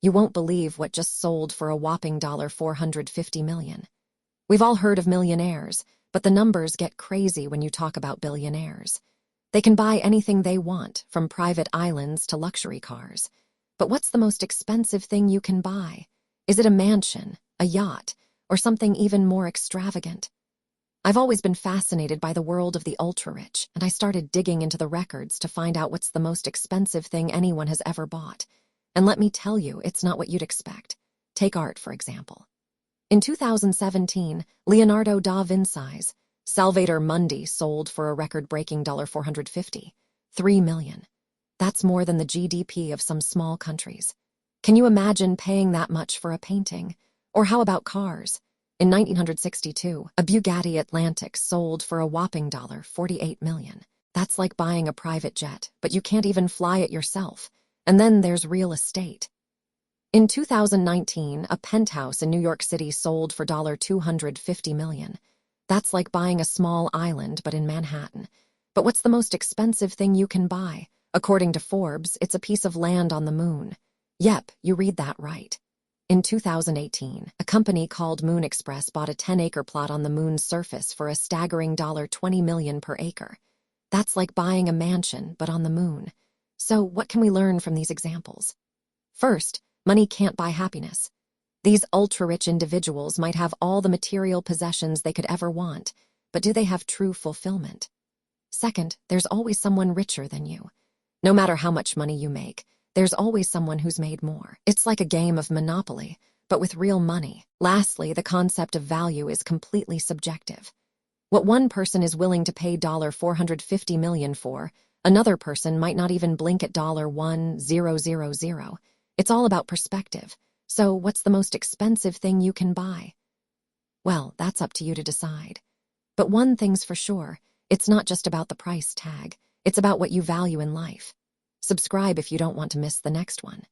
You won't believe what just sold for a whopping $450 million. We've all heard of millionaires, but the numbers get crazy when you talk about billionaires. They can buy anything they want, from private islands to luxury cars. But what's the most expensive thing you can buy? Is it a mansion, a yacht, or something even more extravagant? I've always been fascinated by the world of the ultra-rich, and I started digging into the records to find out what's the most expensive thing anyone has ever bought. And let me tell you, it's not what you'd expect. Take art, for example. In 2017, Leonardo da Vinci's Salvator Mundi sold for a record-breaking $453 million. That's more than the GDP of some small countries. Can you imagine paying that much for a painting? Or how about cars? In 1962, a Bugatti Atlantic sold for a whopping $48 million. That's like buying a private jet, but you can't even fly it yourself. And then there's real estate. In 2019, a penthouse in New York City sold for $250 million. That's like buying a small island, but in Manhattan. But what's the most expensive thing you can buy? According to Forbes, it's a piece of land on the moon. Yep, you read that right. In 2018, a company called Moon Express bought a 10-acre plot on the moon's surface for a staggering $20 million per acre. That's like buying a mansion, but on the moon. So what can we learn from these examples? First, money can't buy happiness. These ultra-rich individuals might have all the material possessions they could ever want, but do they have true fulfillment? Second, there's always someone richer than you. No matter how much money you make, there's always someone who's made more. It's like a game of Monopoly, but with real money. Lastly, the concept of value is completely subjective. What one person is willing to pay $450 million for, another person might not even blink at $1,000. It's all about perspective. So what's the most expensive thing you can buy? Well, that's up to you to decide. But one thing's for sure, it's not just about the price tag. It's about what you value in life. Subscribe if you don't want to miss the next one.